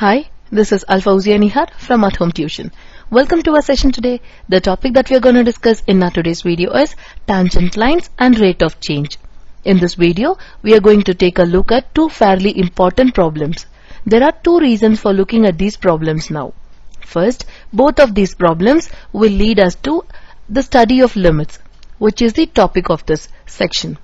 Hi, this is Alfawzia Nihar from At Home Tuition. Welcome to our session today. The topic that we are going to discuss in our today's video is tangent lines and rate of change. In this video, we are going to take a look at two fairly important problems. There are two reasons for looking at these problems now. First, both of these problems will lead us to the study of limits, which is the topic of this section.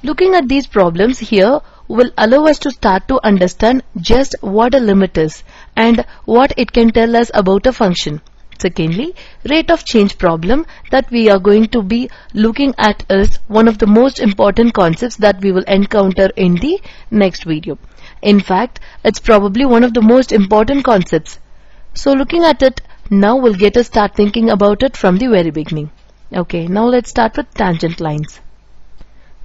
Looking at these problems here will allow us to start to understand just what a limit is and what it can tell us about a function. Secondly, rate of change problem that we are going to be looking at is one of the most important concepts that we will encounter in the next video. In fact, it's probably one of the most important concepts. So looking at it now will get us start thinking about it from the very beginning. Okay, now let's start with tangent lines.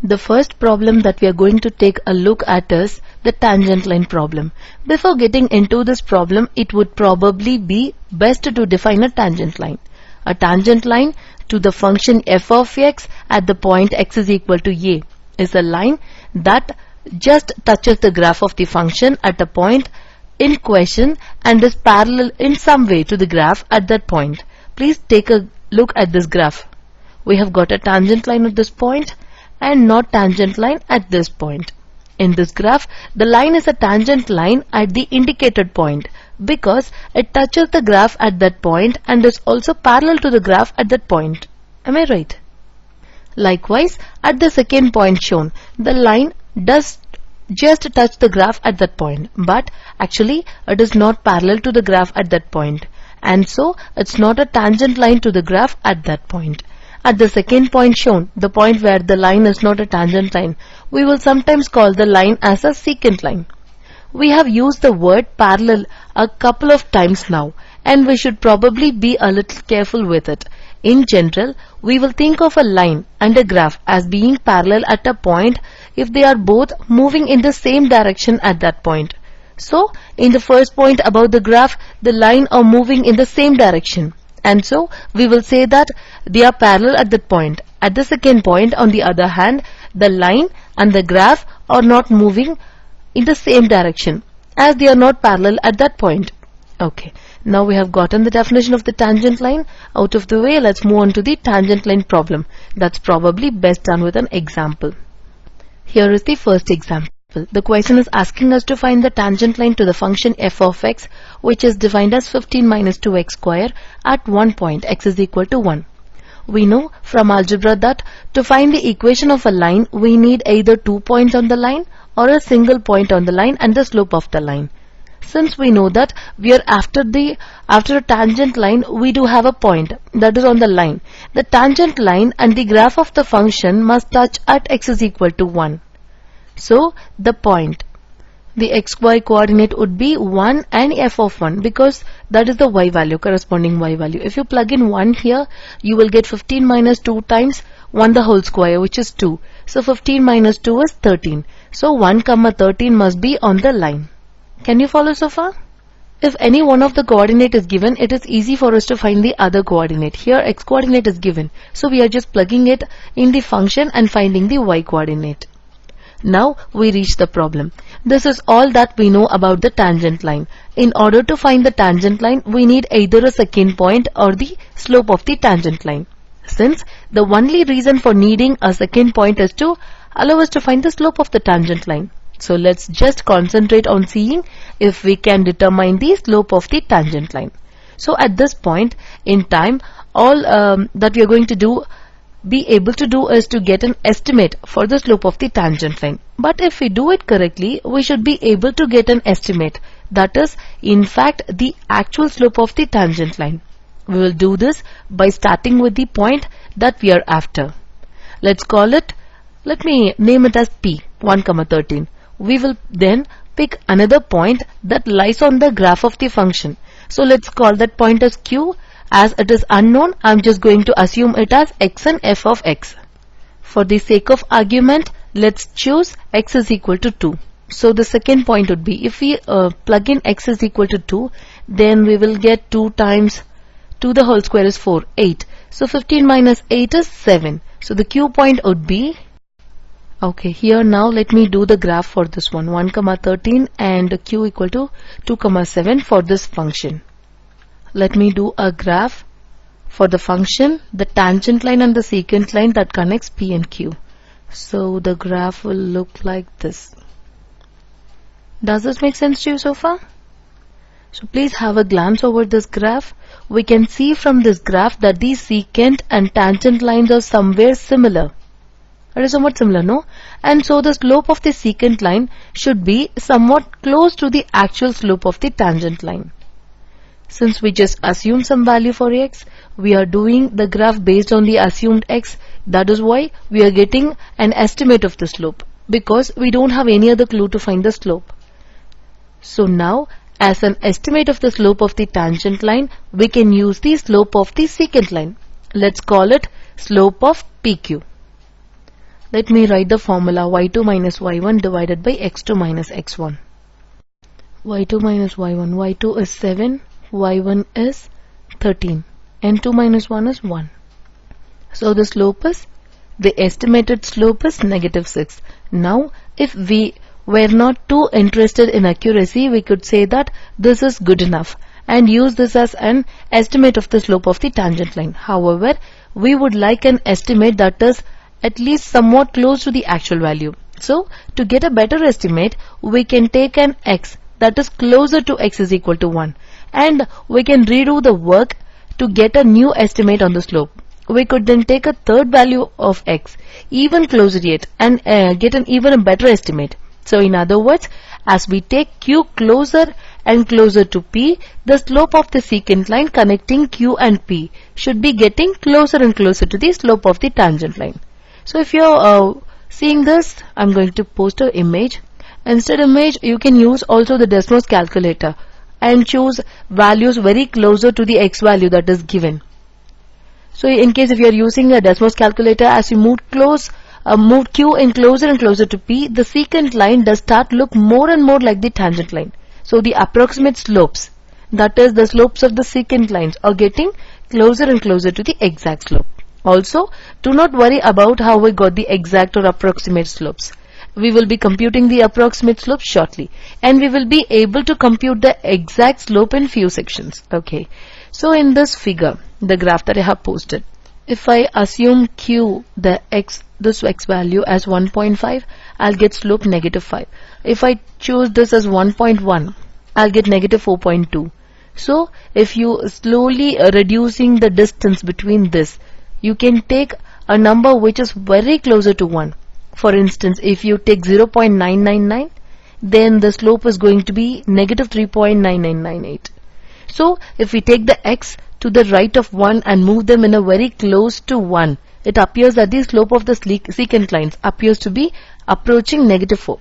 The first problem that we are going to take a look at is the tangent line problem. Before getting into this problem, it would probably be best to define a tangent line. A tangent line to the function f of x at the point x is equal to a is a line that just touches the graph of the function at a point in question and is parallel in some way to the graph at that point. Please take a look at this graph. We have got a tangent line at this point and not tangent line at this point. In this graph, the line is a tangent line at the indicated point because it touches the graph at that point and is also parallel to the graph at that point. Am I right? Likewise, at the second point shown, the line does just touch the graph at that point, but actually it is not parallel to the graph at that point, and so it's not a tangent line to the graph at that point. At the second point shown, the point where the line is not a tangent line, we will sometimes call the line as a secant line. We have used the word parallel a couple of times now, and we should probably be a little careful with it. In general, we will think of a line and a graph as being parallel at a point if they are both moving in the same direction at that point. So, in the first point about the graph, the line are moving in the same direction. And so, we will say that they are parallel at that point. At the second point, on the other hand, the line and the graph are not moving in the same direction as they are not parallel at that point. Okay, now we have gotten the definition of the tangent line out of the way. Let's move on to the tangent line problem. That's probably best done with an example. Here is the first example. The question is asking us to find the tangent line to the function f of x, which is defined as 15 minus 2x square at one point x is equal to 1. We know from algebra that to find the equation of a line, we need either 2 points on the line or a single point on the line and the slope of the line. Since we know that we are after a tangent line, we do have a point that is on the line. The tangent line and the graph of the function must touch at x is equal to 1. So, the point, the xy coordinate would be 1 and f of 1 because that is the y value, corresponding y value. If you plug in 1 here, you will get 15 minus 2 times 1 the whole square, which is 2. So, 15 minus 2 is 13. So, 1 comma 13 must be on the line. Can you follow so far? If any one of the coordinate is given, it is easy for us to find the other coordinate. Here, x coordinate is given. So, we are just plugging it in the function and finding the y coordinate. Now we reach the problem. This is all that we know about the tangent line. In order to find the tangent line, we need either a secant point or the slope of the tangent line. Since the only reason for needing a secant point is to allow us to find the slope of the tangent line. So let's just concentrate on seeing if we can determine the slope of the tangent line. So at this point in time, all that we are going to be able to do is to get an estimate for the slope of the tangent line. But if we do it correctly, we should be able to get an estimate. That is, in fact, the actual slope of the tangent line. We will do this by starting with the point that we are after. Let's call it, let me name it as P, 1, 13. We will then pick another point that lies on the graph of the function. So let's call that point as Q. As it is unknown, I am just going to assume it as x and f of x. For the sake of argument, let's choose x is equal to 2. So the second point would be, if we plug in x is equal to 2, then we will get 2 times 2 the whole square is 4, 8. So 15 minus 8 is 7. So the Q point would be Okay, here now let me do the graph for this one, 1, 13 and q equal to 2, 7 for this function. Let me do a graph for the function, the tangent line and the secant line that connects P and Q. So the graph will look like this. Does this make sense to you so far? So please have a glance over this graph. We can see from this graph that these secant and tangent lines are somewhere similar. It is somewhat similar, no? And so the slope of the secant line should be somewhat close to the actual slope of the tangent line. Since we just assume some value for x, we are doing the graph based on the assumed x. That is why we are getting an estimate of the slope, because we don't have any other clue to find the slope. So now, as an estimate of the slope of the tangent line, we can use the slope of the secant line. Let's call it slope of PQ. Let me write the formula y2 minus y1 divided by x2 minus x1. y2 minus y1, y2 is 7, y1 is 13, and 2 minus 1 is 1. So the slope is, the estimated slope is negative 6. Now, if we were not too interested in accuracy, we could say that this is good enough and use this as an estimate of the slope of the tangent line. However, we would like an estimate that is at least somewhat close to the actual value. So, to get a better estimate, we can take an x that is closer to x is equal to 1, and we can redo the work to get a new estimate on the slope. We could then take a third value of x, even closer yet, and get an even better estimate. So in other words, as we take q closer and closer to p, the slope of the secant line connecting q and p should be getting closer and closer to the slope of the tangent line. So if you're seeing this, I'm going to post an image. Instead image, you can use also the Desmos calculator and choose values very closer to the x value that is given. So in case if you are using a Desmos calculator, as you move q in closer and closer to p, the secant line does start look more and more like the tangent line. So the approximate slopes, that is the slopes of the secant lines, are getting closer and closer to the exact slope. Also, do not worry about how we got the exact or approximate slopes. We will be computing the approximate slope shortly, and we will be able to compute the exact slope in few sections. Okay. So in this figure, the graph that I have posted, if I assume q, this x value as 1.5, I'll get slope negative 5. If I choose this as 1.1, I'll get negative 4.2. So if you slowly reducing the distance between this, you can take a number which is very closer to 1. For instance, if you take 0.999, then the slope is going to be negative 3.9998. So if we take the x to the right of 1 and move them in a very close to 1, it appears that the slope of the secant lines appears to be approaching negative 4.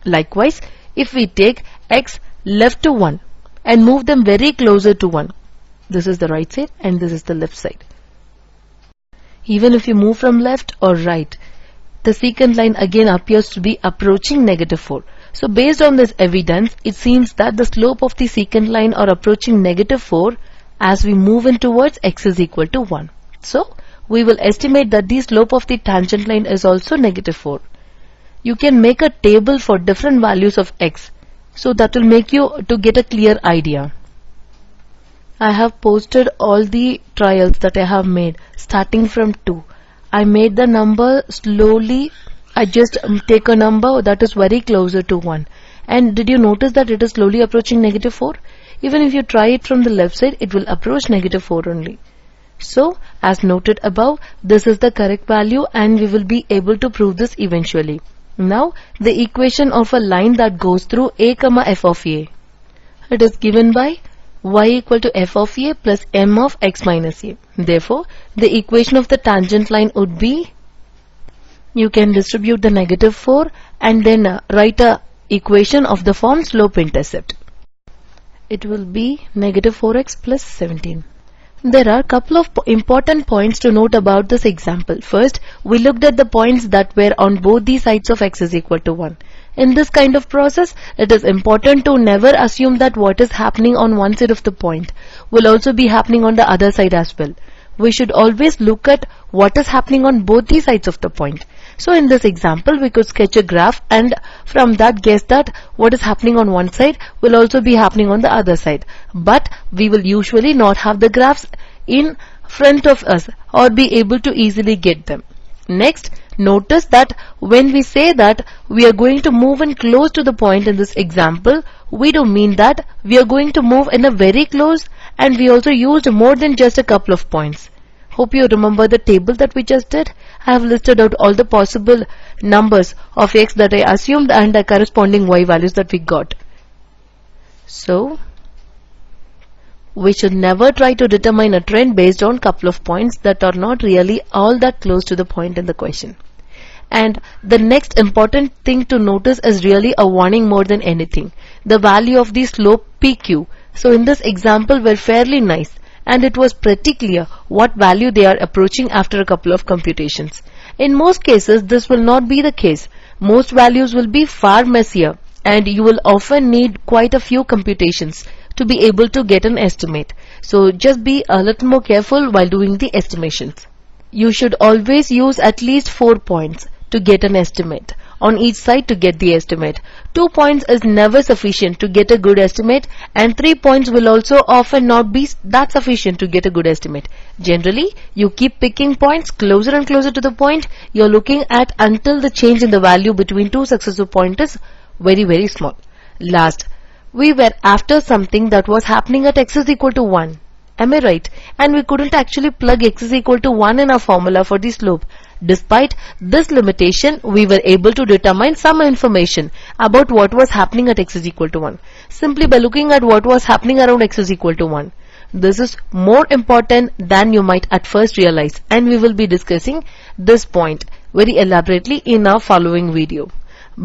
Likewise, if we take x left to 1 and move them very closer to 1, this is the right side and this is the left side. Even if you move from left or right, the secant line again appears to be approaching negative 4. So based on this evidence, it seems that the slope of the secant line are approaching negative 4 as we move in towards x is equal to 1. So we will estimate that the slope of the tangent line is also negative 4. You can make a table for different values of x, so that will make you to get a clear idea. I have posted all the trials that I have made starting from 2. I made the number slowly. I just take a number that is very closer to 1. And did you notice that it is slowly approaching negative 4? Even if you try it from the left side, it will approach negative 4 only. So, as noted above, this is the correct value and we will be able to prove this eventually. Now, the equation of a line that goes through a, f of a. It is given by y equal to f of a plus m of x minus a. Therefore, the equation of the tangent line would be, you can distribute the negative 4 and then write a equation of the form slope intercept. It will be negative 4x plus 17. There are a couple of important points to note about this example. First, we looked at the points that were on both the sides of x is equal to 1. In this kind of process, it is important to never assume that what is happening on one side of the point will also be happening on the other side as well. We should always look at what is happening on both the sides of the point. So in this example, we could sketch a graph and from that guess that what is happening on one side will also be happening on the other side. But we will usually not have the graphs in front of us or be able to easily get them. Next, notice that when we say that we are going to move in close to the point in this example, we do mean that we are going to move in a very close, and we also used more than just a couple of points. Hope you remember the table that we just did. I have listed out all the possible numbers of x that I assumed and the corresponding y values that we got. So, we should never try to determine a trend based on couple of points that are not really all that close to the point in the question. And the next important thing to notice is really a warning more than anything. The value of the slope PQ. So in this example were fairly nice, and it was pretty clear what value they are approaching after a couple of computations. In most cases, this will not be the case. Most values will be far messier, and you will often need quite a few computations to be able to get an estimate. So just be a little more careful while doing the estimations. You should always use at least 4 points to get an estimate on each side to get the estimate. 2 points is never sufficient to get a good estimate, and 3 points will also often not be that sufficient to get a good estimate. Generally, you keep picking points closer and closer to the point you're looking at until the change in the value between two successive points is very small. Last, we were after something that was happening at x is equal to 1. Am I right? And we couldn't actually plug x is equal to 1 in our formula for the slope. Despite this limitation, we were able to determine some information about what was happening at x is equal to 1, simply by looking at what was happening around x is equal to 1. This is more important than you might at first realize, and we will be discussing this point very elaborately in our following video.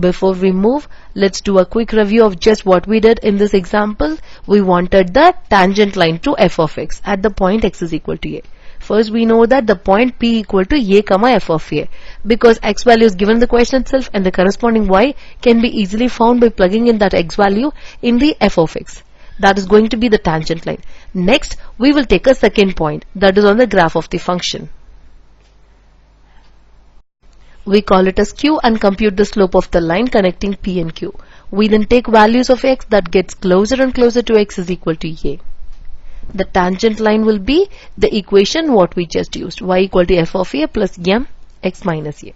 Before we move, let's do a quick review of just what we did in this example. We wanted the tangent line to f of x at the point x is equal to a. First, we know that the point p equal to a comma f of a, because x value is given in the question itself and the corresponding y can be easily found by plugging in that x value in the f of x. That is going to be the tangent line. Next, we will take a second point that is on the graph of the function. We call it as q and compute the slope of the line connecting p and q. We then take values of x that gets closer and closer to x is equal to a. The tangent line will be the equation what we just used, y equal to f of a plus m x minus a.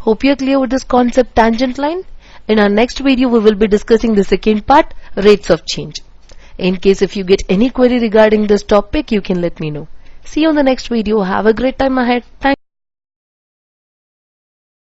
Hope you are clear with this concept tangent line. In our next video, we will be discussing the second part, rates of change. In case if you get any query regarding this topic, you can let me know. See you on the next video. Have a great time ahead. Thanks.